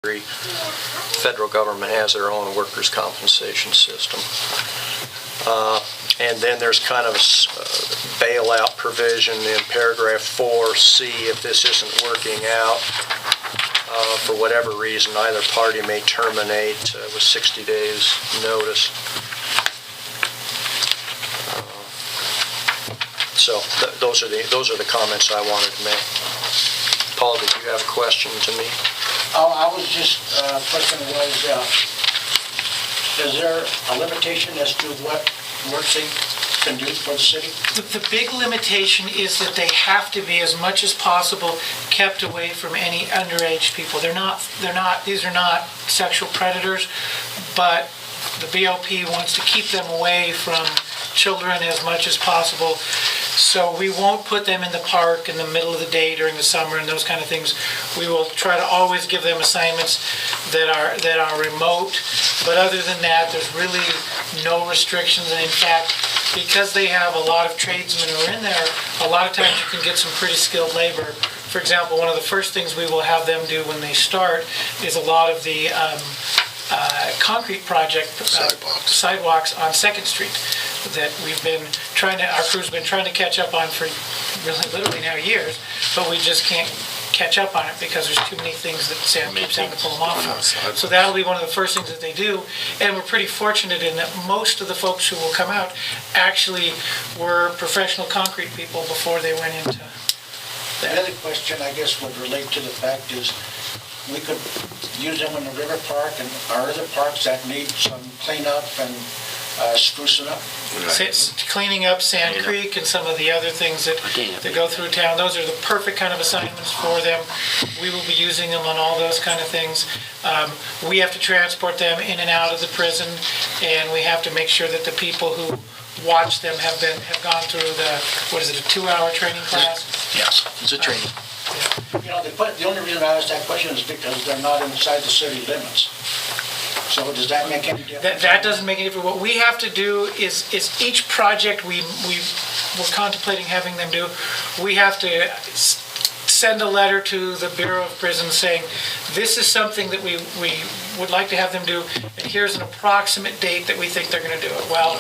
federal government has their own workers' compensation system. And then there's kind of a bailout provision in paragraph 4C. If this isn't working out, for whatever reason, either party may terminate with 60 days notice. So those are the comments I wanted to make. Paul, did you have a question to me? Oh, I was just, question was, is there a limitation as to what WorkSync can do for the city? The big limitation is that they have to be, as much as possible, kept away from any underage people. These are not sexual predators, but the BOP wants to keep them away from children as much as possible. So we won't put them in the park in the middle of the day during the summer and those kind of things. We will try to always give them assignments that are remote. But other than that, there's really no restrictions. And in fact, because they have a lot of tradesmen who are in there, a lot of times you can get some pretty skilled labor. For example, one of the first things we will have them do when they start is a lot of the concrete project sidewalks on 2nd Street that our crew's been trying to catch up on for really literally now years, but we just can't catch up on it because there's too many things that Sam keeps having to pull them off for. So that'll be one of the first things that they do, and we're pretty fortunate in that most of the folks who will come out actually were professional concrete people before they went into that. The other question, I guess, would relate to the fact is we could use them in the river park and our other parks that need some cleanup and sprucing up. Cleaning up Sand Creek and some of the other things that go through town. Those are the perfect kind of assignments for them. We will be using them on all those kind of things. We have to transport them in and out of the prison, and we have to make sure that the people who watch them have gone through a 2-hour training class? Yes, it's a training. You know, the only reason I asked that question is because they're not inside the city limits. So does that make any difference? That doesn't make any difference. What we have to do is each project we're contemplating having them do, we have to send a letter to the Bureau of Prisons saying, this is something that we would like to have them do, and here's an approximate date that we think they're going to do it. Well,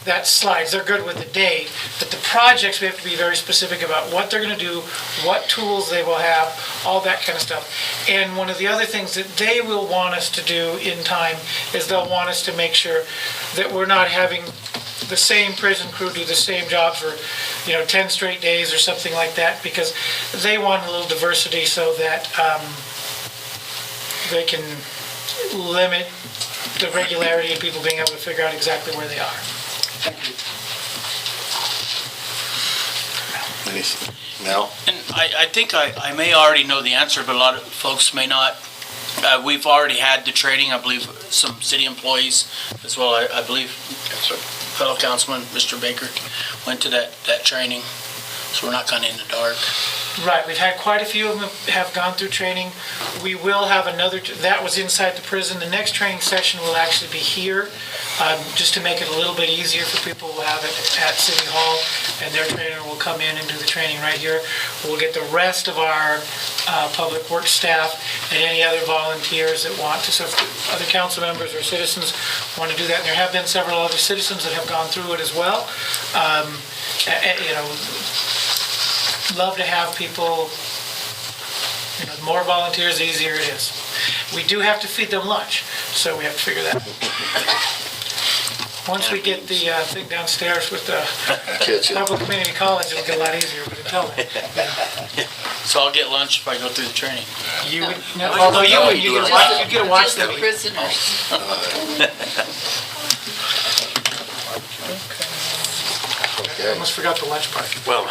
that slides. They're good with the date, but the projects we have to be very specific about what they're going to do, what tools they will have, all that kind of stuff. And one of the other things that they will want us to do in time is they'll want us to make sure that we're not having the same prison crew do the same job for 10 straight days or something like that, because they want a little diversity so that they can limit the regularity of people being able to figure out exactly where they are. Thank you. Mel? And I think I may already know the answer, but a lot of folks may not. We've already had the training. I believe some city employees as well. I believe fellow councilman, Mr. Baker, went to that training. So we're not kind of in the dark. Right, we've had quite a few of them have gone through training. We will have another, that was inside the prison. The next training session will actually be here, just to make it a little bit easier for people who have it at City Hall, and their trainer will come in and do the training right here. We'll get the rest of our public works staff and any other volunteers that want to, so if other council members or citizens want to do that, and there have been several other citizens that have gone through it as well. Love to have people, the more volunteers, the easier it is. We do have to feed them lunch, so we have to figure that out. Once we get the thing downstairs with the public community college, it'll get a lot easier, but until then. So I'll get lunch if I go through the training. You would, although you would, you get to watch them. Just the prisoners. I almost forgot the lunch part. Well,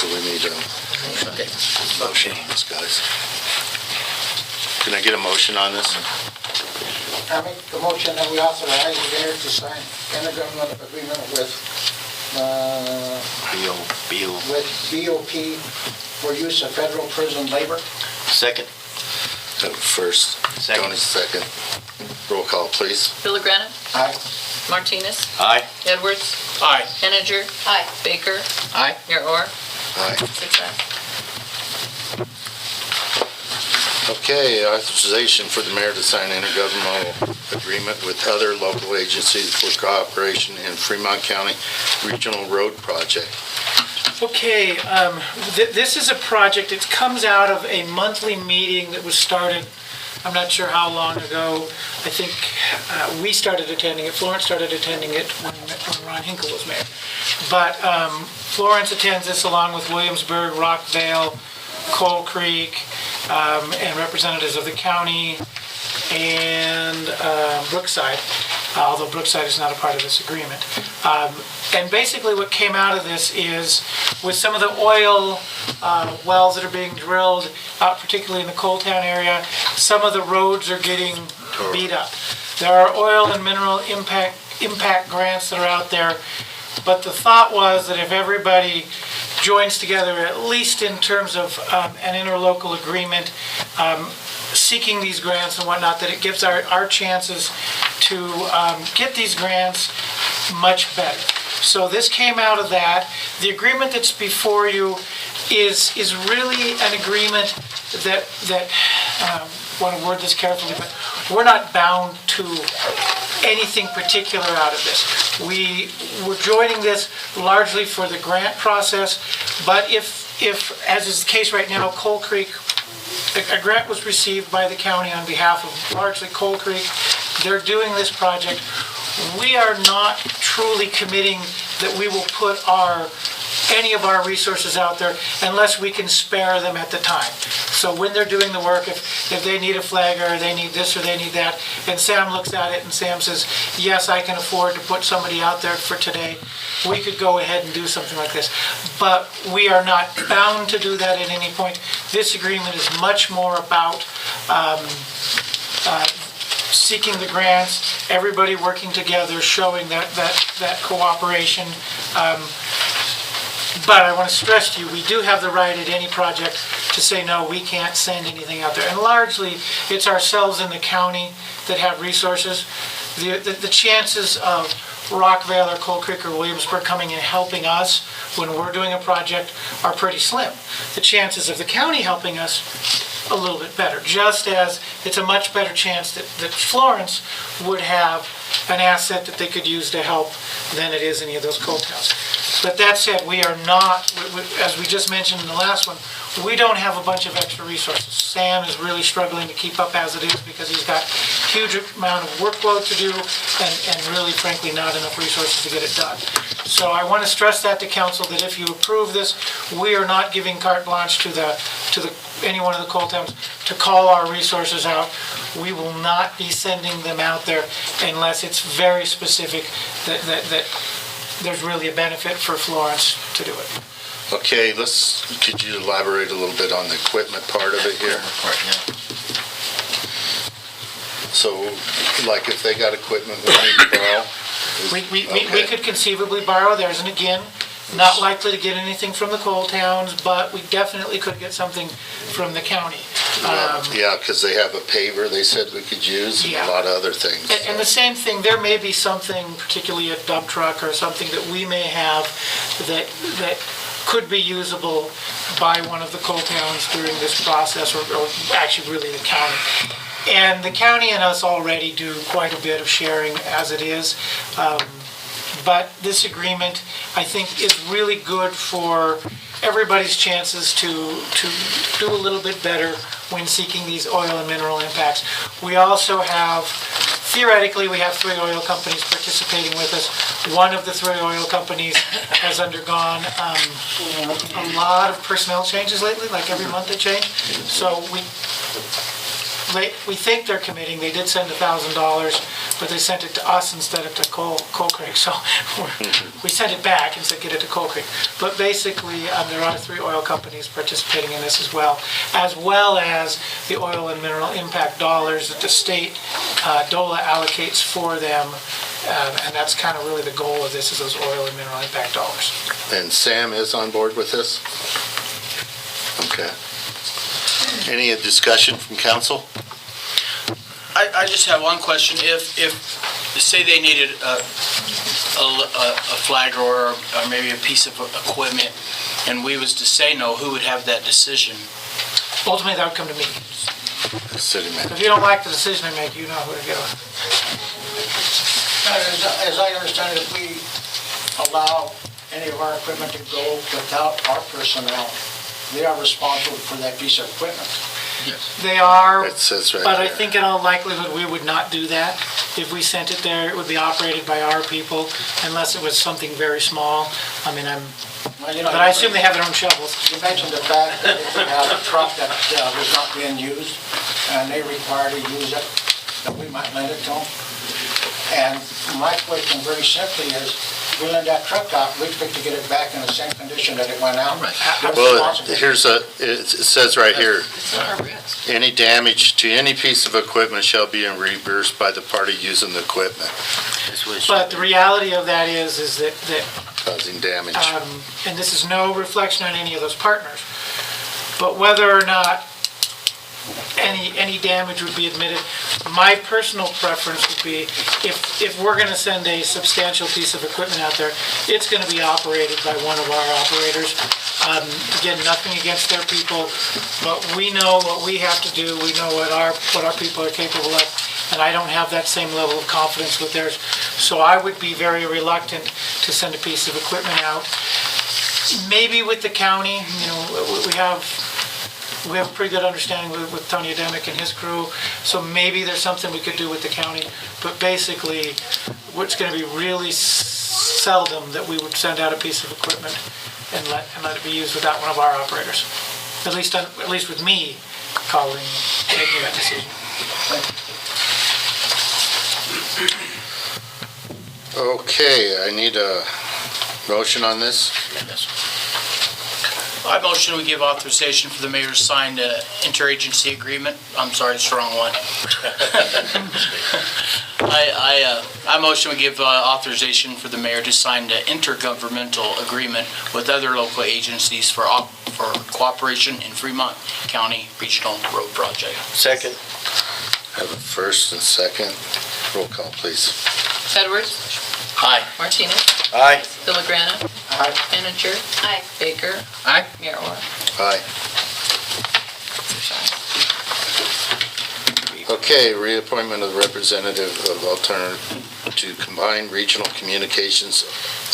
So we need a motion on this, guys. Can I get a motion on this? I make the motion that we authorize the mayor to sign intergovernmental agreement with BOP for use of federal prison labor. second. First, Tony, second. Roll call, please. Villagrana. Aye. Martinez. Aye. Edwards. Aye. Henninger. Aye. Baker. Aye. Mayor Orr. Aye. 6 ayes. Okay, authorization for the mayor to sign intergovernmental agreement with other local agencies for cooperation in Fremont County Regional Road Project. Okay, this is a project, it comes out of a monthly meeting that was started, I'm not sure how long ago. I think we started attending it, Florence started attending it when Ron Hinkle was mayor. But Florence attends this along with Williamsburg, Rockvale, Coal Creek, and representatives of the county and Brookside, although Brookside is not a part of this agreement. And basically what came out of this is with some of the oil wells that are being drilled, particularly in the Coal Town area, some of the roads are getting beat up. There are oil and mineral impact grants that are out there, but the thought was that if everybody joins together, at least in terms of an interlocal agreement, seeking these grants and whatnot, that it gives our chances to get these grants much better. So this came out of that. The agreement that's before you is really an agreement that want to word this carefully, but we're not bound to anything particular out of this. We're joining this largely for the grant process, but if as is the case right now, Coal Creek, a grant was received by the county on behalf of largely Coal Creek. They're doing this project. We are not truly committing that we will put any of our resources out there unless we can spare them at the time. So when they're doing the work, if they need a flagger, or they need this or they need that, and Sam looks at it and Sam says, yes, I can afford to put somebody out there for today, we could go ahead and do something like this. But we are not bound to do that at any point. This agreement is much more about seeking the grants, everybody working together, showing that cooperation. But I want to stress to you, we do have the right at any project to say, no, we can't send anything out there. And largely, it's ourselves in the county that have resources. The chances of Rockvale or Coal Creek or Williamsburg coming and helping us when we're doing a project are pretty slim. The chances of the county helping us, a little bit better, just as it's a much better chance that Florence would have an asset that they could use to help than it is any of those coal towns. But that said, we are not, as we just mentioned in the last one, we don't have a bunch of extra resources. Sam is really struggling to keep up as it is because he's got a huge amount of workload to do and really, frankly, not enough resources to get it done. So I want to stress that to council, that if you approve this, we are not giving carte blanche to any one of the coal towns to call our resources out. We will not be sending them out there unless it's very specific that there's really a benefit for Florence to do it. Okay, could you elaborate a little bit on the equipment part of it here? So, like if they got equipment we need to borrow? We could conceivably borrow theirs, and again, not likely to get anything from the coal towns, but we definitely could get something from the county. Yeah, because they have a paver they said we could use and Yeah. a lot of other things. And the same thing, there may be something, particularly a dump truck or something that we may have that could be usable by one of the coal towns during this process, or actually really the county. And the county and us already do quite a bit of sharing as it is. But this agreement, I think, is really good for everybody's chances to do a little bit better when seeking these oil and mineral impacts. We also have, theoretically, we have 3 oil companies participating with us. One of the 3 oil companies has undergone a lot of personnel changes lately, like every month they change. So we think they're committing. They did send $1,000, but they sent it to us instead of to Coal Creek. So we sent it back and said, get it to Coal Creek. But basically, there are 3 oil companies participating in this as well as the oil and mineral impact dollars that the state DOLA allocates for them. And that's kind of really the goal of this, is those oil and mineral impact dollars. And Sam is on board with this? Okay. Any discussion from council? I just have one question. If say they needed a flagger or maybe a piece of equipment, and we was to say no, who would have that decision? Ultimately, that would come to me. The city So manager. if you don't like the decision I make, you know who to go. As I understand it, if we allow any of our equipment to go without our personnel, they are responsible for that piece of equipment. They are, It says right but I there. think in all likelihood, we would not do that. If we sent it there, it would be operated by our people, unless it was something very small. I mean, Well, you know, but I assume they have their own shovels. You mentioned the fact that if we have a truck that was not being used, and they require to use it, that we might lend it to them. And my question very simply is, we lend that truck out, we expect to get it back in the same condition that it went out. Who's Well, responsible? it says right here, It's not our risk. any damage to any piece of equipment shall be reimbursed by the party using the equipment, That's what it should But the be. reality of that is that causing damage. and this is no reflection on any of those partners, but whether or not any damage would be admitted, my personal preference would be, if we're gonna send a substantial piece of equipment out there, it's gonna be operated by one of our operators. Again, nothing against their people, but we know what we have to do, we know what our people are capable of, and I don't have that same level of confidence with theirs. So I would be very reluctant to send a piece of equipment out. Maybe with the county, you know, we have a pretty good understanding with Tony Ademick and his crew, so maybe there's something we could do with the county. But basically, it's gonna be really seldom that we would send out a piece of equipment and let it be used without one of our operators. At least with me making that decision. Okay, I need a motion on this. I motion we give authorization for the mayor to sign the interagency agreement. I'm sorry, it's the wrong one. I motion we give authorization for the mayor to sign the intergovernmental agreement with other local agencies for cooperation in Fremont County Regional Road Project. Second. Have a first and second. Roll call, please. Edwards. Aye. Martinez. Aye. Villagrana. Aye. Manager. Aye. Baker. Aye. Mayor Orr. Aye. Okay, reappointment of the representative of alternative to Combined Regional Communications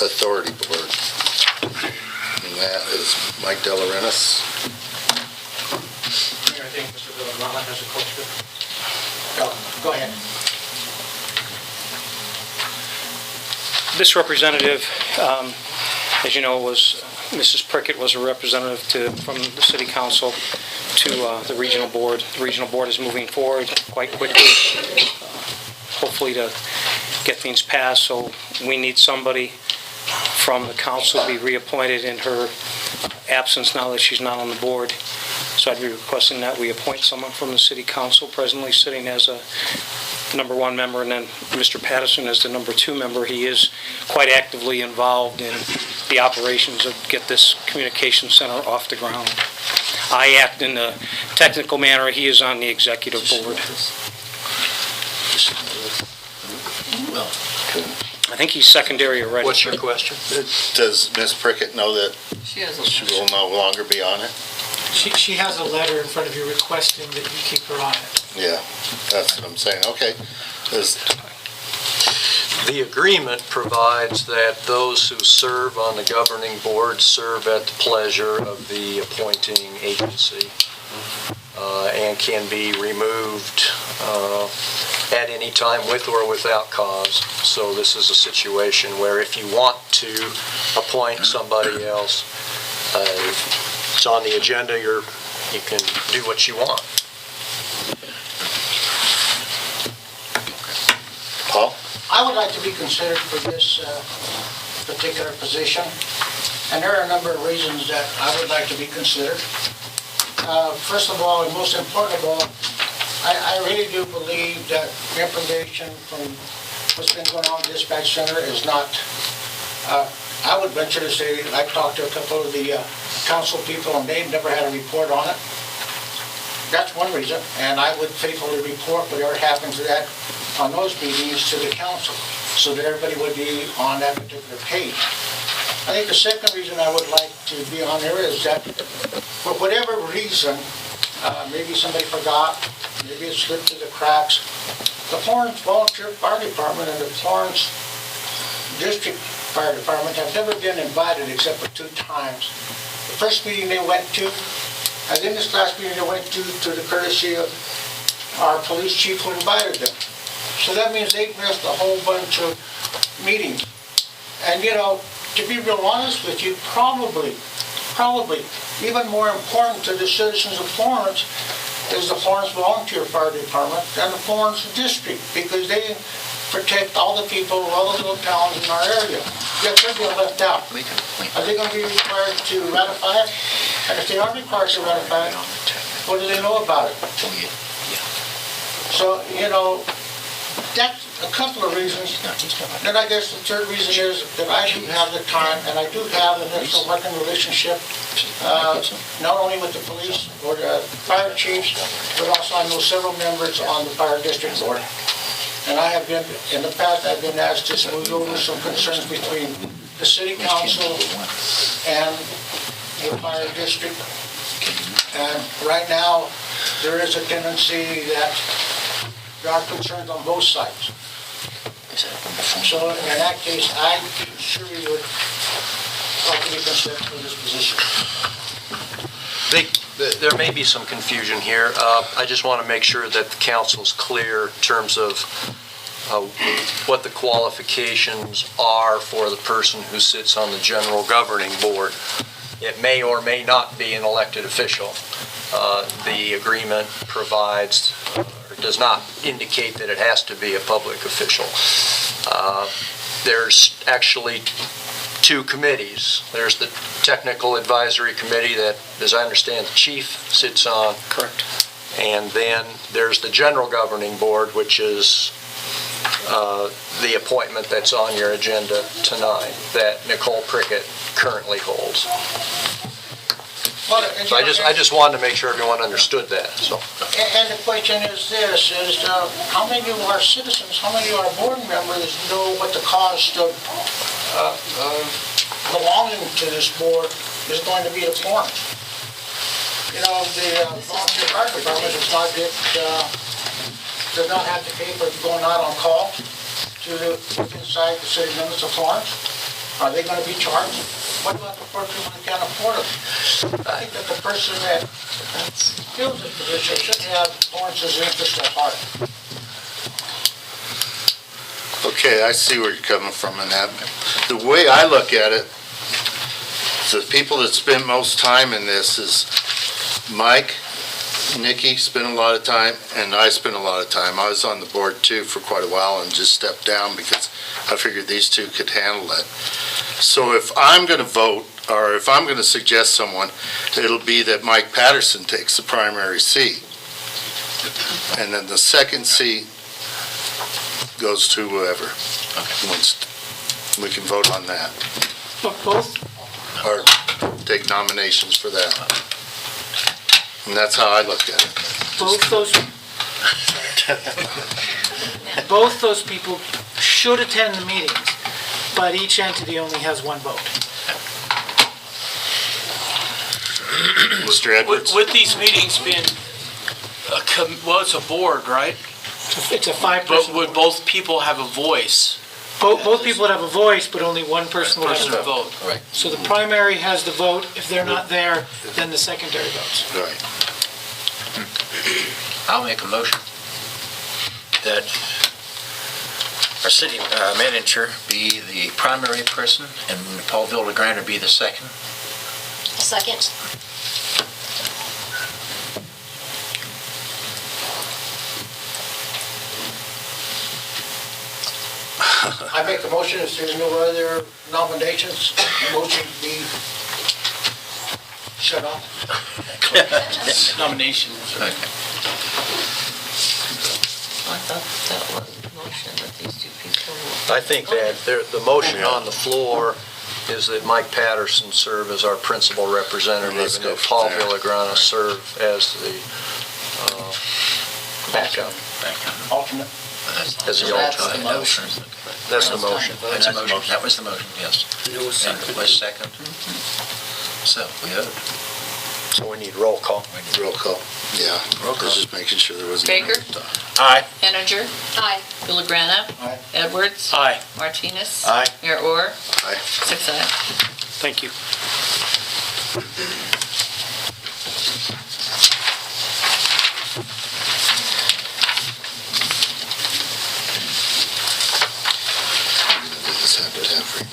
Authority Board. And that is Mike Delarentis. Mayor, I think Mr. Villagrana has a question. Go ahead. This representative, as you know, Mrs. Prickett was a representative from the city council to the regional board. The regional board is moving forward quite quickly, hopefully to get things passed. So we need somebody from the council to be reappointed in her absence now that she's not on the board. So I'd be requesting that we appoint someone from the city council, presently sitting as a number one member, and then Mr. Patterson as the number two member. He is quite actively involved in the operations of get this communication center off the ground. I act in the technical manner. He is on the executive board. I think he's secondary already. What's your question? Does Ms. Prickett know that She has a she will no longer be on it? She has a letter in front of you requesting that you keep her on it. Yeah, that's what I'm saying. Okay. The agreement provides that those who serve on the governing board serve at the pleasure of the appointing agency and can be removed at any time with or without cause. So this is a situation where if you want to appoint somebody else, it's on the agenda, you can do what you want. Paul? I would like to be considered for this particular position, and there are a number of reasons that I would like to be considered. First of all, and most important of all, I really do believe that information from what's been going on in the dispatch center is not, I would venture to say, I talked to a couple of the council people, and they've never had a report on it. That's one reason, and I would faithfully report whatever happens to that on those meetings to the council, so that everybody would be on that particular page. I think the second reason I would like to be on there is that for whatever reason, maybe somebody forgot, maybe it slipped through the cracks, the Florence Volunteer Fire Department and the Florence District Fire Department have never been invited except for 2 times. The first meeting they went to, and then this last meeting they went to the courtesy of our police chief who invited them. So that means they've missed a whole bunch of meetings. And you know, to be real honest with you, probably, even more important to the citizens of Florence is the Florence Volunteer Fire Department and the Florence District, because they protect all the people of all the little towns in our area. Yet they're being left out. Are they going to be required to ratify it? And if they are required to ratify it, what do they know about it? So, you know, that's a couple of reasons. Then I guess the third reason is that I do have the time, and I do have an excellent working relationship, not only with the police or the fire chiefs, but also I know several members on the fire district board. And I have been, in the past, I've been asked to smooth over some concerns between the city council and the fire district. And right now, there is a tendency that there are concerns on both sides. So in that case, I surely would like to be considered for this position. There may be some confusion here. I just want to make sure that the council's clear in terms of what the qualifications are for the person who sits on the general governing board. It may or may not be an elected official. The agreement provides, or does not indicate that it has to be a public official. There's actually 2 committees. There's the Technical Advisory Committee that, as I understand, the chief sits on. Correct. And then there's the General Governing Board, which is the appointment that's on your agenda tonight that Nicole Prickett currently holds. Well, So I just wanted to make sure everyone understood that. So. And the question is this, is how many of our citizens, how many of our board members know what the cost of belonging to this board is going to be at Florence? You know, the volunteer fire department does not have to pay for going out on call to inside the city limits of Florence. Are they going to be charged? What about the poor people that can't afford it? I think that the person that fills this position should have Florence's interest at heart. Okay, I see where you're coming from in that. The way I look at it, the people that spend most time in this is Mike, Nikki spent a lot of time, and I spent a lot of time. I was on the board too for quite a while and just stepped down because I figured these 2 could handle it. So if I'm going to vote, or if I'm going to suggest someone, it'll be that Mike Patterson takes the primary seat. And then the second seat goes to whoever wants. We can vote on that, Both, or take nominations for that. And that's how I look at it. both those people should attend the meetings, but each entity only has 1 vote. Mr. Edwards? With these meetings being, it's a board, right? It's a But 5-person would board. both people have a voice? Both people would have a voice, but only 1 person will have Person a to vote. vote. Right. So the primary has the vote. If they're not there, then the secondary votes. Right. I'll make a motion that our city manager be the primary person and Paul Villagrana be the second. Second. I make a motion, if there's no other nominations, motion be shut off. Nominations. I thought that was the motion that these 2 people will... I think that the motion on the floor is that Mike Patterson serve as our principal representative Let's and go that from Paul there. Villagrana serve as the backup. alternate. As the That's alternate. the motion. That's the motion. That's the motion. That was the motion, yes. And it was second. So, we vote. So we need roll call. Roll call. Yeah, Roll call. just making sure there wasn't. Baker? Aye. Henninger? Aye. Villagrana? Aye. Edwards? Aye. Martinez? Aye. Mayor Orr? Aye. 6 ayes. Thank you. This Habitat for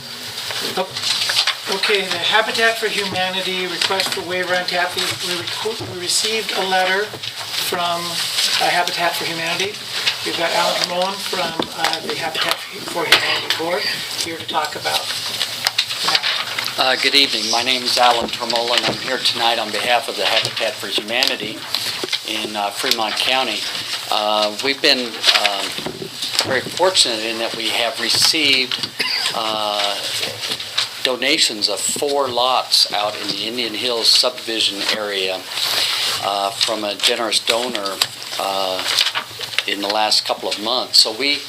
Okay, the Habitat for Humanity request for waiver on tap fees. We received a letter from Habitat for Humanity. We've got Alan Ramon from the Habitat for Humanity Board here to talk about that. Good evening. My name is Alan Tremola, and I'm here tonight on behalf of the Habitat for Humanity in Fremont County. We've been very fortunate in that we have received donations of 4 lots out in the Indian Hills subdivision area from a generous donor in the last couple of months. So we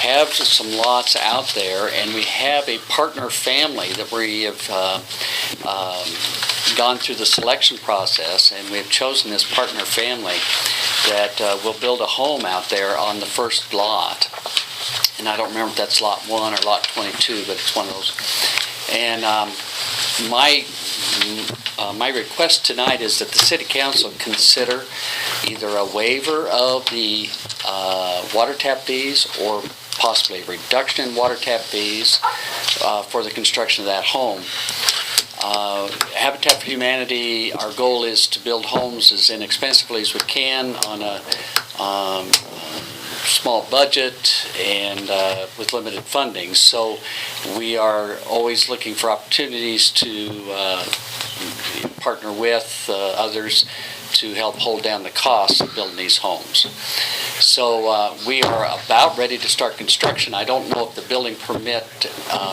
have some lots out there, and we have a partner family that we have gone through the selection process, and we've chosen this partner family that will build a home out there on the first lot. And I don't remember if that's lot 1 or lot 22, but it's one of those. And my request tonight is that the City Council consider either a waiver of the water tap fees or possibly a reduction in water tap fees for the construction of that home. Habitat for Humanity, our goal is to build homes as inexpensively as we can on a small budget and with limited funding. So we are always looking for opportunities to partner with others to help hold down the costs of building these homes. So we are about ready to start construction. I don't know if the building permit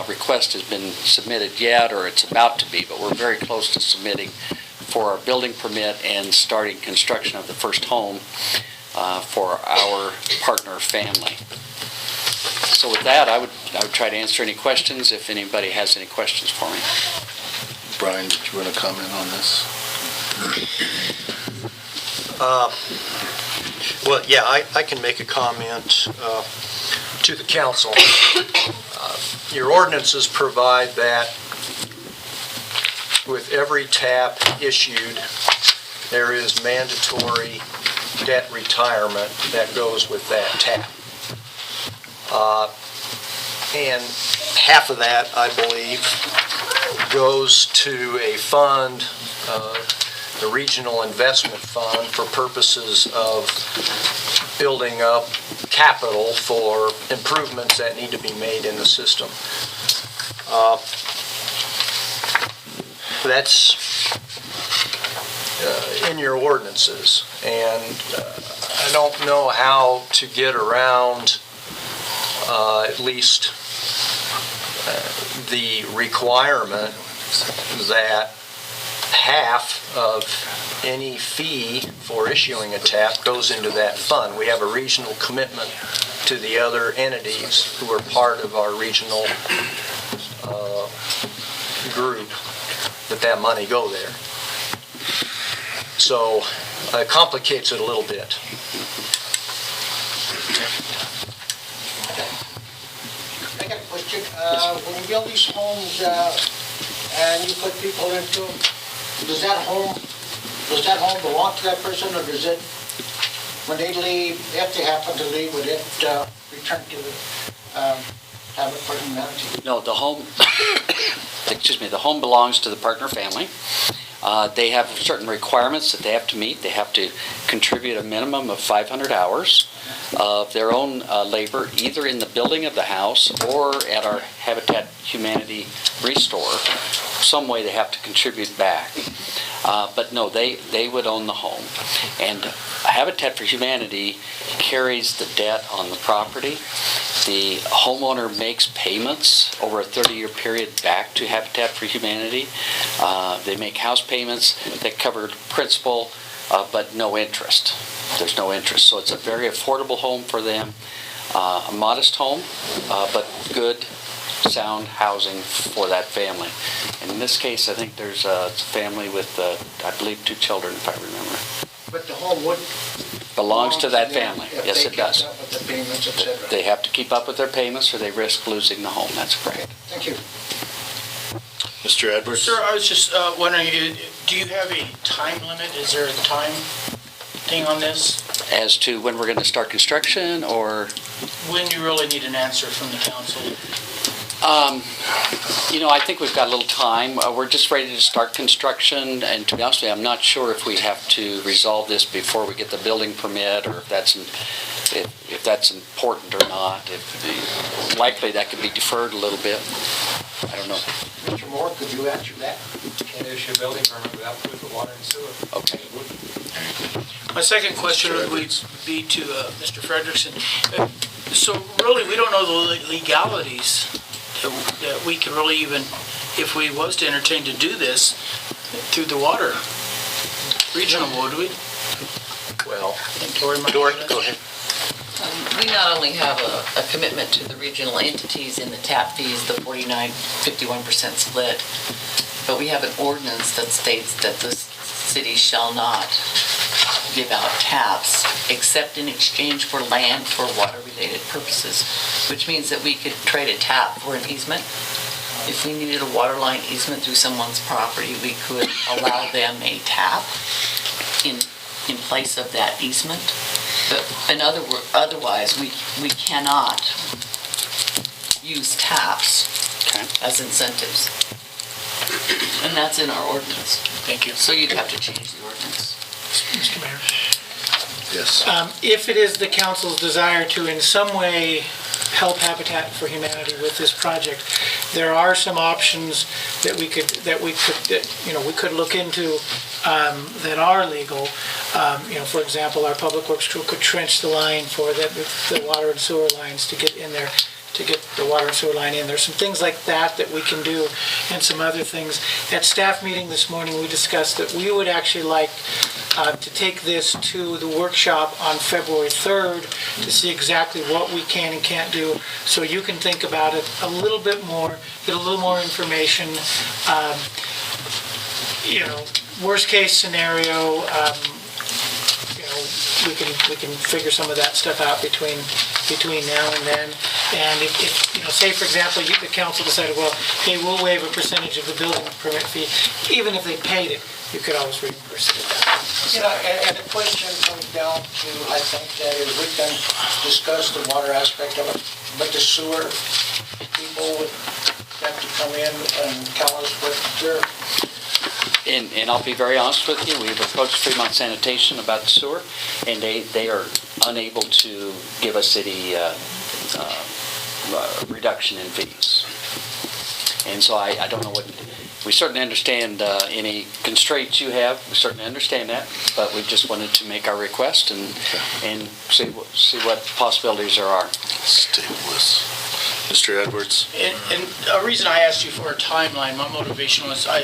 request has been submitted yet or it's about to be, but we're very close to submitting for our building permit and starting construction of the first home for our partner family. So with that, I would try to answer any questions if anybody has any questions for me. Brian, did you want to comment on this? Well, yeah, I can make a comment to the council. Your ordinances provide that with every tap issued, there is mandatory debt retirement that goes with that tap. And half of that, I believe, goes to a fund, the Regional Investment Fund, for purposes of building up capital for improvements that need to be made in the system. That's in your ordinances, and I don't know how to get around at least the requirement that half of any fee for issuing a tap goes into that fund. We have a regional commitment to the other entities who are part of our regional group that money go there. So it complicates it a little bit. I got a question. When you build these homes and you put people into them, does that home belong to that person, or does it, when they leave, if they happen to leave, would it return to Habitat for Humanity? No, the home, the home belongs to the partner family. They have certain requirements that they have to meet. They have to contribute a minimum of 500 hours of their own labor, either in the building of the house or at our Habitat Humanity Restore. Some way they have to contribute back. But no, they would own the home. And Habitat for Humanity carries the debt on the property. The homeowner makes payments over a 30-year period back to Habitat for Humanity. They make house payments that cover principal, but no interest. there's no interest. So it's a very affordable home for them, a modest home, but good, sound housing for that family. And in this case, I think there's a family with, I believe, 2 children, if I remember. But the home would Belongs to that them family. if Yes, they it does. kept up with the payments, et cetera. They have to keep up with their payments or they risk losing the home. That's correct. Thank you. Mr. Edwards? Sir, I was just wondering, do you have a time limit? Is there a time thing on this? As to when we're going to start construction or? When you really need an answer from the council? I think we've got a little time. We're just ready to start construction, and to be honest with you, I'm not sure if we have to resolve this before we get the building permit, or if that's important or not. Likely that could be deferred a little bit. I don't know. Mr. Moore, could you answer that? Can't issue a building permit without proof of water and sewer. Okay. My second question would be to Mr. Frederickson. So really, we don't know the legalities that we can really even, if we was to entertain to do this through the water regional, would we? Well, Dory, go ahead. We not only have a commitment to the regional entities in the tap fees, the 49-51% split, but we have an ordinance that states that the city shall not give out taps except in exchange for land for water-related purposes, which means that we could trade a tap for an easement. If we needed a water line easement through someone's property, we could allow them a tap in place of that easement. But otherwise, we cannot use taps as incentives. And that's in our ordinance. Thank you. So you'd have to change the ordinance. Mr. Mayor. Yes. If it is the council's desire to in some way help Habitat for Humanity with this project, there are some options that we could look into that are legal. For example, our public works crew could trench the line for the water and sewer lines to get in there, to get the water and sewer line in. There's some things like that we can do, and some other things. At staff meeting this morning, we discussed that we would actually like to take this to the workshop on February 3rd to see exactly what we can and can't do, so you can think about it a little bit more, get a little more information. Worst case scenario, we can figure some of that stuff out between now and then. And if say for example, the council decided, well, hey, we'll waive a percentage of the building permit fee, even if they paid it, you could always reimburse it. And the question comes down to, I think, that is we can discuss the water aspect of it, but the sewer people would have to come in and tell us what their... And I'll be very honest with you, we've approached Fremont Sanitation about the sewer, and they are unable to give us any reduction in fees. And so I don't know what, we certainly understand any constraints you have, we certainly understand that, but we just wanted to make our request and see what possibilities there are. Stateless. Mr. Edwards? And a reason I asked you for a timeline, my motivation was I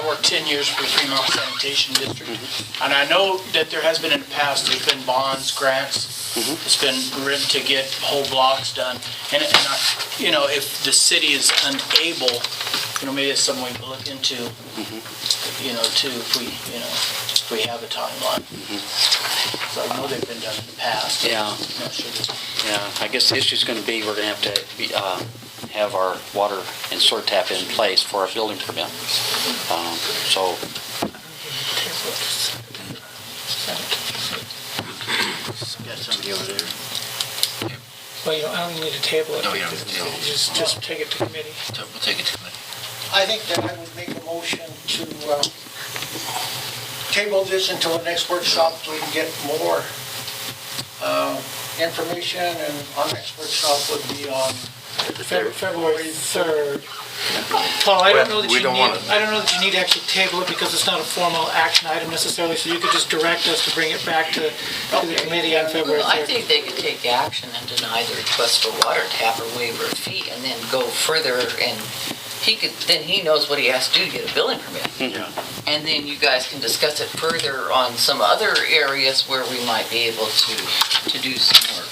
worked 10 years for the Fremont Sanitation District, and I know that there has been in the past, there's been bonds, grants, it's been written to get whole blocks done, and if the city is unable, maybe it's something we can look into, if we have a timeline. So I know they've been done in the past. Yeah. I'm not sure that. Yeah, I guess the issue's going to be we're going to have to have our water and sewer tap in place for our building permit. Got somebody over there. Well, I don't even need to table it. No, you don't have to table it. Just take it to committee. We'll take it to committee. I think that I would make a motion to table this until the next workshop so we can get more information, and our next workshop would be on February 3rd. Paul, I don't know that We you don't need, want it. I don't know that you need to actually table it because it's not a formal action item necessarily, so you could just direct us to bring it back to the committee on February 3rd. Well, I think they could take action and deny the request for water tap or waiver of fee, and then go further and then he knows what he has to do to get a building permit. Yeah. And then you guys can discuss it further on some other areas where we might be able to do some work.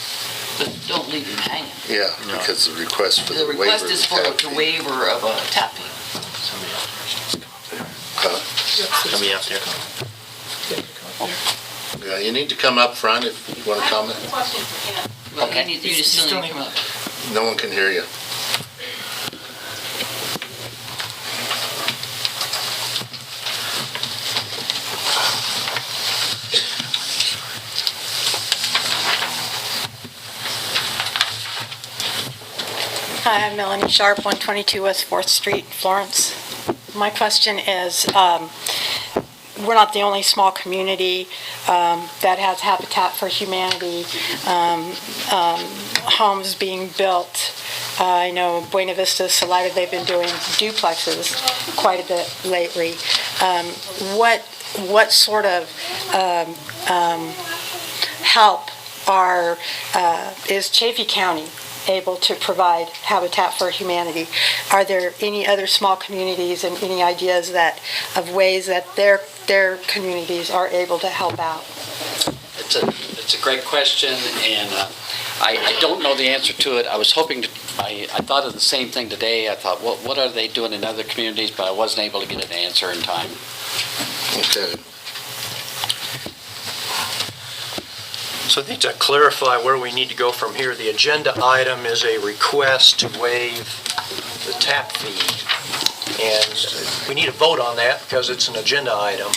But don't leave him hanging. Yeah, because the request for the The waiver. request is for tap the fee. waiver of a tap fee. Somebody out there. Yeah, you need to come up front if you want to comment. Well, you just still need to come up. No one can hear you. Hi, I'm Melanie Sharp, 122 West 4th Street, Florence. My question is, we're not the only small community that has Habitat for Humanity homes being built. I know Buena Vista, Salida, they've been doing duplexes quite a bit lately. What sort of help is Chaffey County able to provide Habitat for Humanity? Are there any other small communities and any ideas of ways that their communities are able to help out? It's a great question, and I don't know the answer to it. I was hoping to, I thought of the same thing today. I thought, what are they doing in other communities? But I wasn't able to get an answer in time. Okay. So I think to clarify where we need to go from here, the agenda item is a request to waive the tap fee. And we need a vote on that because it's an agenda item.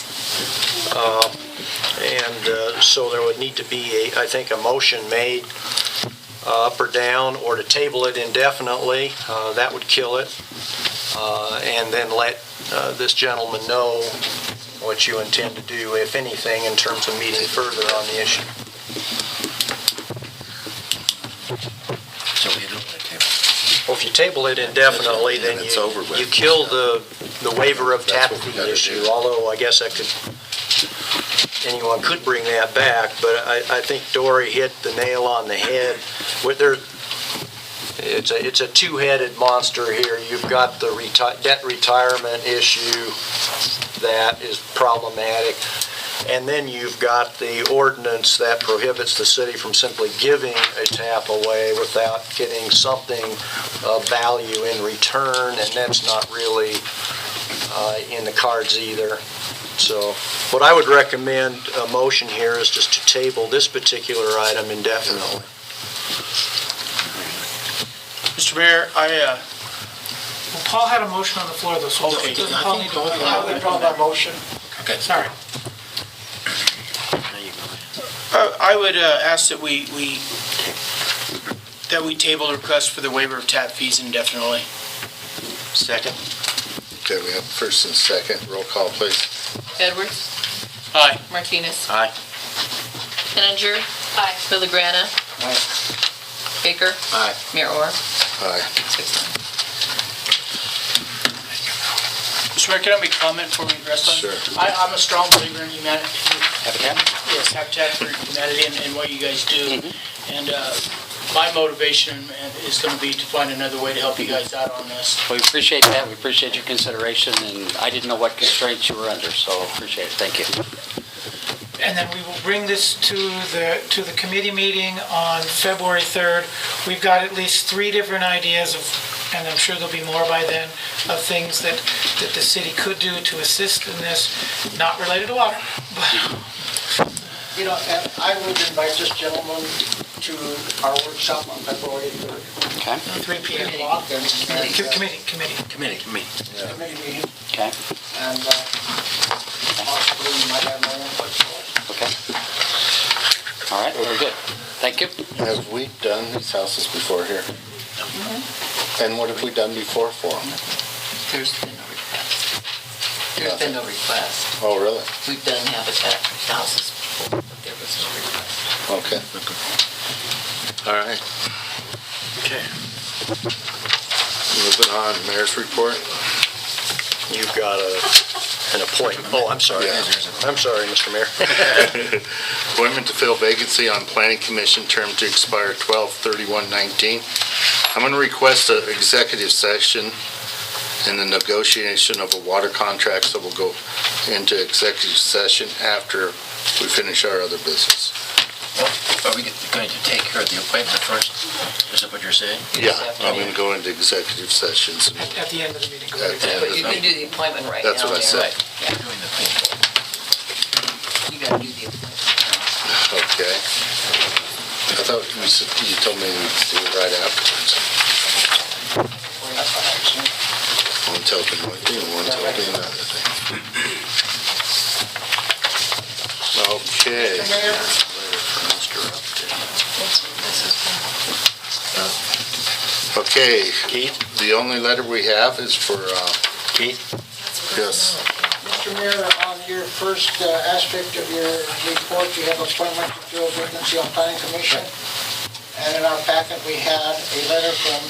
So there would need to be, I think, a motion made up or down, or to table it indefinitely. That would kill it. And then let this gentleman know what you intend to do, if anything, in terms of meeting further on the issue. So we don't want to table. Well, if you table it indefinitely, then It's over with. you kill the waiver of tap That's what we fee gotta issue, do. although I guess anyone could bring that back, but I think Dory hit the nail on the head. It's a two-headed monster here. You've got the debt retirement issue that is problematic, and then you've got the ordinance that prohibits the city from simply giving a tap away without getting something of value in return, and that's not really in the cards either. So what I would recommend a motion here is just to table this particular item indefinitely. Mr. Mayor, Well, Paul had a motion on the floor, though, so Okay. doesn't Paul need to... I withdraw my motion. Okay. Sorry. Now you go. I would ask that we table the request for the waiver of tap fees indefinitely. Second. Okay, we have first and second. Roll call, please. Edwards, Aye. Martinez, Aye. Henninger. Aye. Villagrana. Baker. Aye. Mayor Orr. Aye. 6-9. Mr. Mayor, can I make a comment before we rest on? Sure. I'm a strong believer in humanity. Habitat? Yes, Habitat for Humanity and what you guys do. And my motivation is going to be to find another way to help you guys out on this. We appreciate that. We appreciate your consideration, and I didn't know what constraints you were under, so appreciate it. Thank you. And then we will bring this to the committee meeting on February 3rd. We've got at least 3 different ideas and I'm sure there'll be more by then, of things that the city could do to assist in this, not related to water. You know, and I would invite this gentleman to our workshop on February 3rd. Okay. 3 p.m. Committee. Committee meeting, Okay. and possibly you might have more input for us. Okay. All right, very good. Thank you. Have we done these houses before here? And what have we done before for them? There's been no request. There's been no request. Oh, really? We've done Habitat for houses before, but there was no request. Okay. All right. Okay. Moving on, mayor's report. You've got an appointment. Oh, I'm sorry. Yeah. I'm sorry, Mr. Mayor. Appointment to fill vacancy on planning commission, term to expire 12/31/19. I'm going to request an executive session and the negotiation of a water contract, so we'll go into executive session after we finish our other business. Are we going to take care of the appointment first? Is that what you're saying? Yeah, I'm going to go into executive sessions. At the end of the meeting. go At the ahead. end But of you the can do the appointment right now. That's what I Mayor. said. We're doing the painful. You gotta do the appointment. Okay. I thought you told me to do it right afterwards. One token one thing, one token another thing. Okay. Okay. Keith? The only letter we have is for, Keith? Yes. Mr. Mayor, on your first aspect of your report, you have appointment to fill vacancy on planning commission. And in our packet, we had a letter from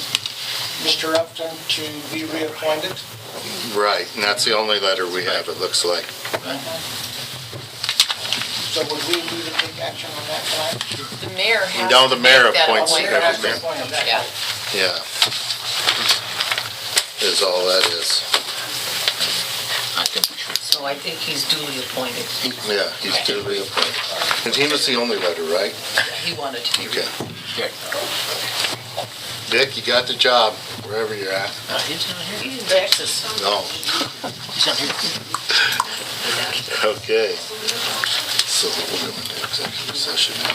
Mr. Upton to be reappointed. Right, and that's the only letter we have, it looks like. So would we need to take action on that tonight? The mayor has No, to the mayor make that appoints appointment. everything. Yeah. Yeah. Is all that is. I think we should. So I think he's duly appointed. Yeah, he's duly appointed. And he was the only letter, right? He wanted to be Okay. reappointed. Dick, you got the job, wherever you're at. He's not here. He's in Texas. No. He's not here. Okay. So we'll go into executive session now.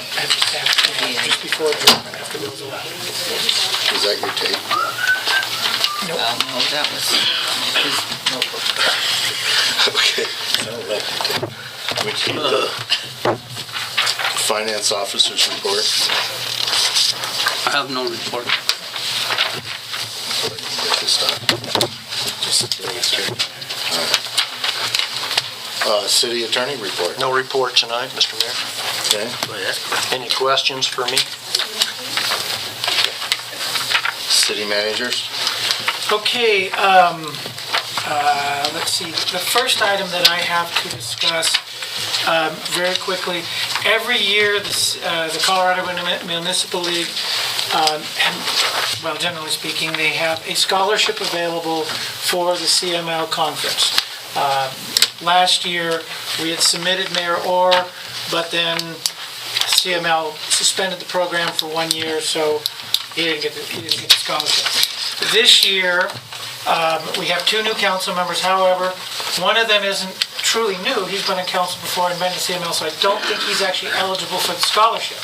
Just before adjournment, after those allowed. Is that your tape? Well, no, that was his notebook. Okay. I don't like your tape. We keep the finance officer's report. I have no report. So I can get this done. City attorney report. No report tonight, Mr. Mayor. Okay. Any questions for me? City managers. Okay, let's see, the first item that I have to discuss very quickly, every year, the Colorado Municipal League, well, generally speaking, they have a scholarship available for the CML conference. Last year, we had submitted Mayor Orr, but then CML suspended the program for 1 year, so he didn't get the scholarship. This year, we have 2 new council members. However, one of them isn't truly new. He's been in council before and been to CML, so I don't think he's actually eligible for the scholarship.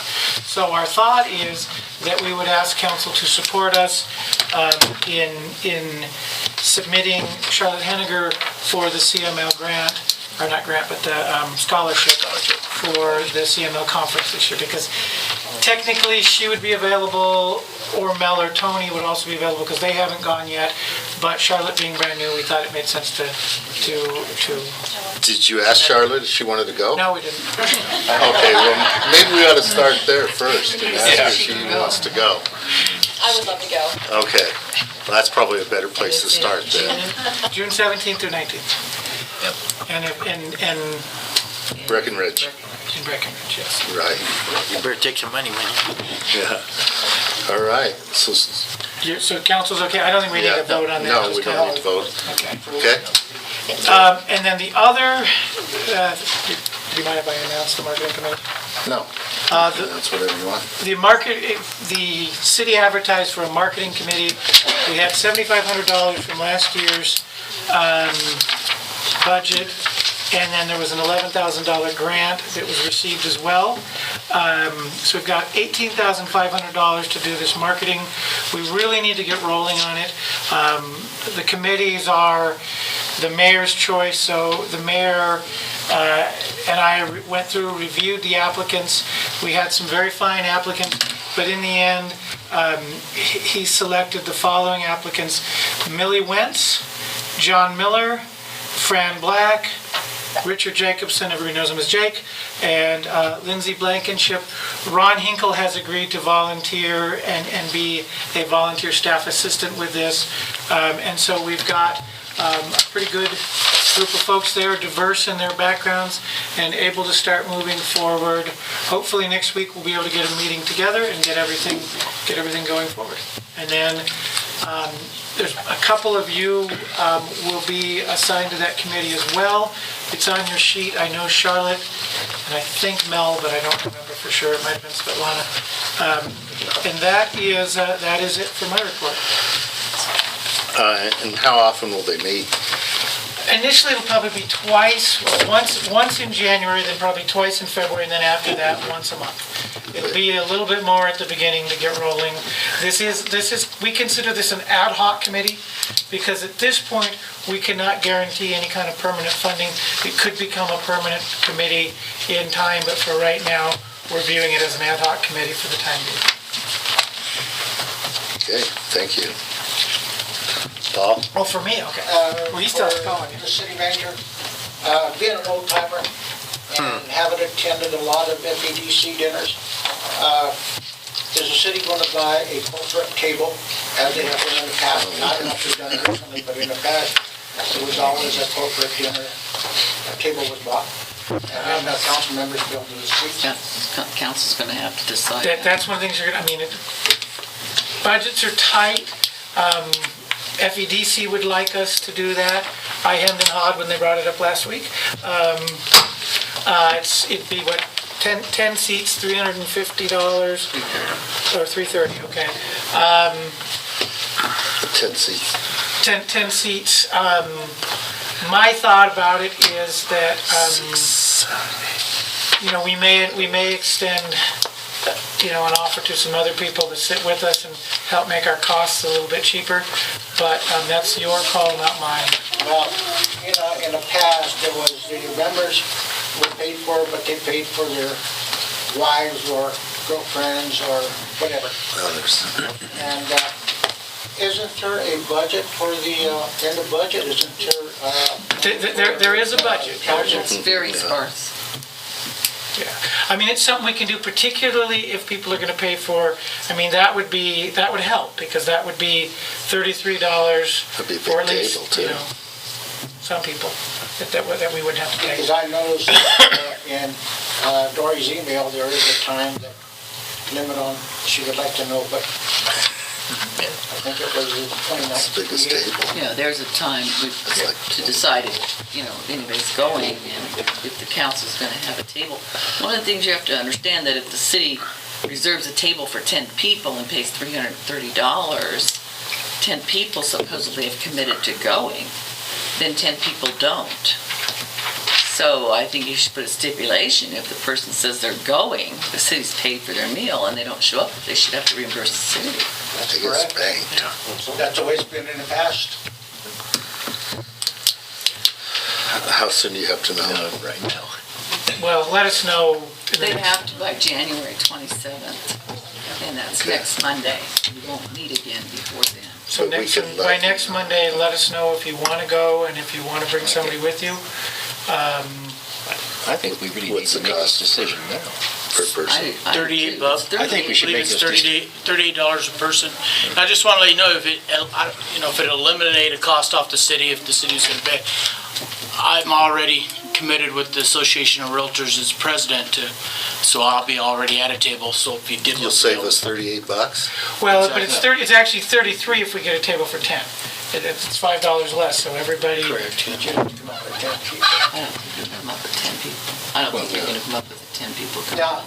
So our thought is that we would ask council to support us in submitting Charlotte Henniger for the CML grant, or not grant, but the scholarship for the CML conference this year, because technically she would be available, or Mel or Tony would also be available, because they haven't gone yet, but Charlotte being brand new, we thought it made sense to Did you ask Charlotte if she wanted to go? No, we didn't. Okay, well, maybe we ought to start there first and ask her if she wants to go. I would love to go. Okay, well, that's probably a better place to start then. June 17th through 19th. Yep. And in Breckenridge, Breckenridge, yes. right, You better take some money with you. yeah. All right, so, So council's okay? I don't think we need yeah, to vote on that. no, just we kinda- don't need to vote. Okay. Okay? And then the other, do you mind if I announce the marketing committee? No, The that's whatever you want. the city advertised for a marketing committee. We had $7,500 from last year's budget, and then there was an $11,000 grant that was received as well. So we've got $18,500 to do this marketing. We really need to get rolling on it. The committees are the mayor's choice, so the mayor and I went through, reviewed the applicants. We had some very fine applicants, but in the end, he selected the following applicants: Millie Wentz, John Miller, Fran Black, Richard Jacobson, everybody knows him as Jake, and Lindsay Blankenship. Ron Hinkle has agreed to volunteer and be a volunteer staff assistant with this. And so we've got a pretty good group of folks there, diverse in their backgrounds, and able to start moving forward. Hopefully next week we'll be able to get a meeting together and get everything going forward. And then There's a couple of you will be assigned to that committee as well. It's on your sheet. I know Charlotte, and I think Mel, but I don't remember for sure. It might have been Svetlana. And that is it for my report. And how often will they meet? Initially, it'll probably be twice, once in January, then probably twice in February, and then after that, once a month. It'll be a little bit more at the beginning to get rolling. We consider this an ad hoc committee, because at this point, we cannot guarantee any kind of permanent funding. It could become a permanent committee in time, but for right now, we're viewing it as an ad hoc committee for the time being. Okay, thank you. Paul? Oh, for me, okay. Well, he's still going. The city manager, being an old timer and having attended a lot of FEDC dinners, is the city going to buy a corporate table as they have been in the past? I don't know if they've done it recently, but in the past, it was always a corporate dinner, a table was bought. And then council members built to the streets. Council's going to have to decide. That's one of the things budgets are tight. FEDC would like us to do that. I hemmed and hawed when they brought it up last week. It'd be 10 seats, $350 or $330. Okay. 10 seats. 10 seats. My thought about it is that we may extend an offer to some other people to sit with us and help make our costs a little bit cheaper, but that's your call, not mine. Well, in the past, there was the members were paid for, but they paid for their wives or girlfriends or whatever. Others. And isn't there a budget for in the budget, isn't there? There is a budget. It's very sparse. Yeah, it's something we can do, particularly if people are going to pay for. That would help, because that would be $33 That'd be a for big at least table, too. Some people that we wouldn't have to pay. Because I noticed in Dory's email, there is a time that limit on, she would like to know, but I think it was the 29th. That's the biggest table. Yeah, there's a time to decide if anybody's going, and if the council's going to have a table. One of the things you have to understand, that if the city reserves a table for 10 people and pays $330, 10 people supposedly have committed to going, then 10 people don't. So I think you should put a stipulation, if the person says they're going, the city's paid for their meal, and they don't show up, they should have to reimburse the city. That's They get correct. spanked. That's the way it's been in the past. How soon do you have to know? Right now. Well, let us know. They have to by January 27th, and that's next Monday. We won't meet again before then. So But we next, can let by you next know. Monday, let us know if you want to go and if you want to bring somebody with you. I think we really need What's to the make cost? this decision now. Per person? I do $38 too. bucks. It's I think we should I make believe this it's $38 a person. And I just want to let you know, if it eliminate a cost off the city, if the city's going to pay. I'm already committed with the Association of Realtors as president, so I'll be already at a table. So if you did, You'll save us $38? Well, but it's actually 33 if we get a table for 10. It's $5 less, so everybody. I correct. don't think you're going to come up with 10 people. I don't think you're going to come up with 10 people. Now,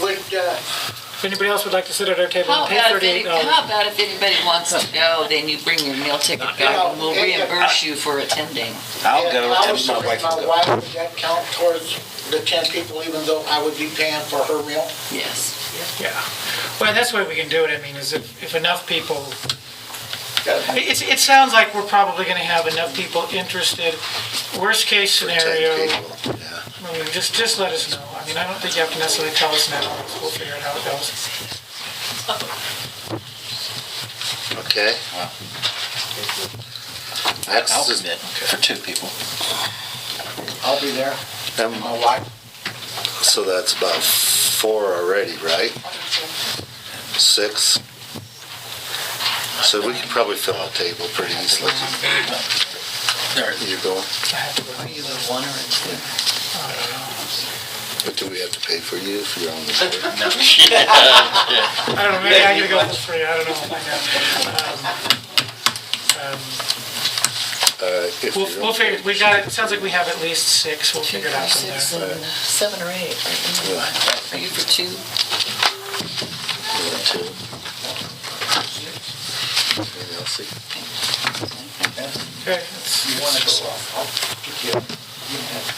would, If anybody else would like to sit at our table How and pay $38. about if anybody wants to go, then you bring your meal ticket guide, and we'll reimburse you for attending. I'll go, I was and my wife will my go. wife, would that count towards the 10 people, even though I would be paying for her meal? Yes. Yeah. Well, that's the way we can do it, is if enough people. It sounds like we're probably going to have enough people interested. Worst case For 10 scenario, people, yeah. just let us know. I don't think you have to necessarily tell us now. We'll figure out how it goes. Okay. Next I'll is, commit for 2 people. I'll be there, my wife. so that's about 4 already, right? 6? So we can probably fill a table pretty easily. You're going, Are you a 1 or a 2? but do we have to pay for you if you're on the board? I don't know, maybe I gotta go for free, I don't know. If you We'll figure, we got it, sounds like we have at least 6, we'll figure it out from 6 there. and 7 or 8. Are you for 2? want to. Maybe I'll see. Okay, that's-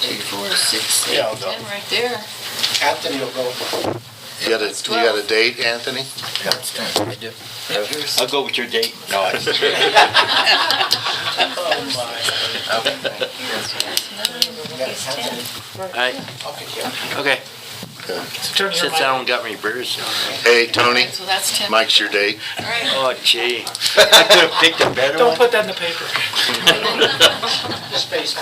2, 4, 6, 8, Yeah, I'll go. 10 right there. Anthony will go. You got a date, Anthony? I do. Yours. I'll go with your date. No, I Okay. so turn your Since mic- I don't got any beers. Hey, Tony, So that's 10. Mike's your date. All right. Oh, gee. I could have picked a better Don't one. put that in the paper. Space.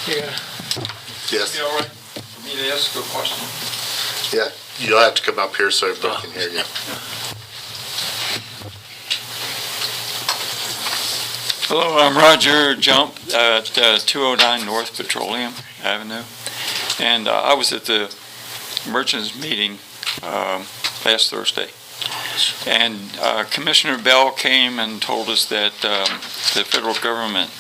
Yeah. Yes. all right for me to ask a question? Yeah, you'll have to come up here so everybody can hear you. Hello, I'm Roger Jump at 209 North Petroleum Avenue. And I was at the merchants meeting last Thursday. And Commissioner Bell came and told us that the federal government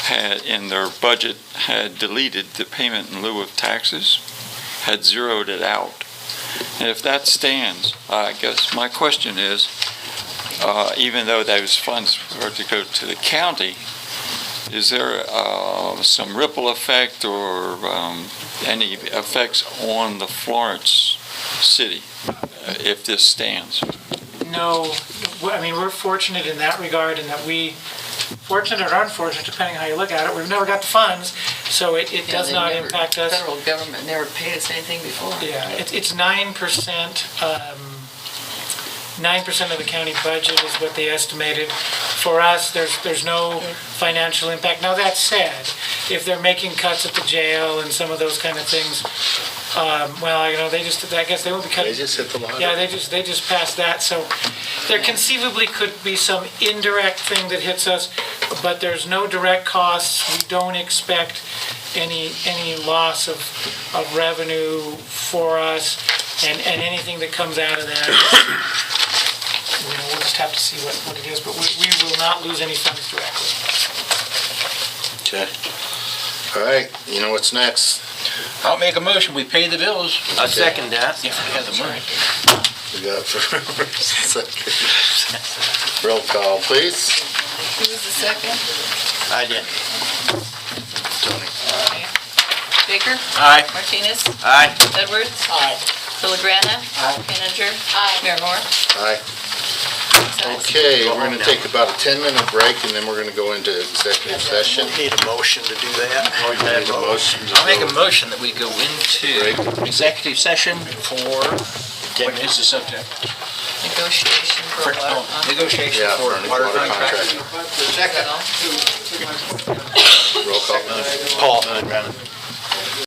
had, in their budget, had deleted the payment in lieu of taxes, had zeroed it out. And if that stands, I guess my question is, even though those funds are to go to the county, is there some ripple effect or any effects on the Florence city if this stands? No, I mean, we're fortunate in that regard in that fortunate or unfortunate, depending on how you look at it, we've never got the funds, so it does not impact us. Federal government never paid us anything before. Yeah, it's 9%, 9% of the county budget is what they estimated. For us, there's no financial impact. Now, that said, if they're making cuts at the jail and some of those kind of things, well, you know, I guess they won't be cutting. They just hit the lottery. Yeah, they just passed that, so there conceivably could be some indirect thing that hits us, but there's no direct costs. We don't expect any loss of revenue for us, and anything that comes out of that, you know, we'll just have to see what it is, but we will not lose any funds directly. Okay. All right, you know what's next? I'll make a motion, we pay the bills. I second that. If we have the money. We got first, second. Roll call, please. Who was the second? I did. Tony. Baker? Aye. Martinez? Aye. Edwards? Aye. Villagrana? Pinninger? Mayor Moore? Aye. Okay, we're gonna take about a 10-minute break and then we're gonna go into executive session. Need a motion to do that? Need a motion to I'll make a go- motion that we go into executive session for 10 minutes or something. Negotiation for For water. negotiation Yeah, for for a water water contract. contract. Second. Roll call. Paul? Brandon.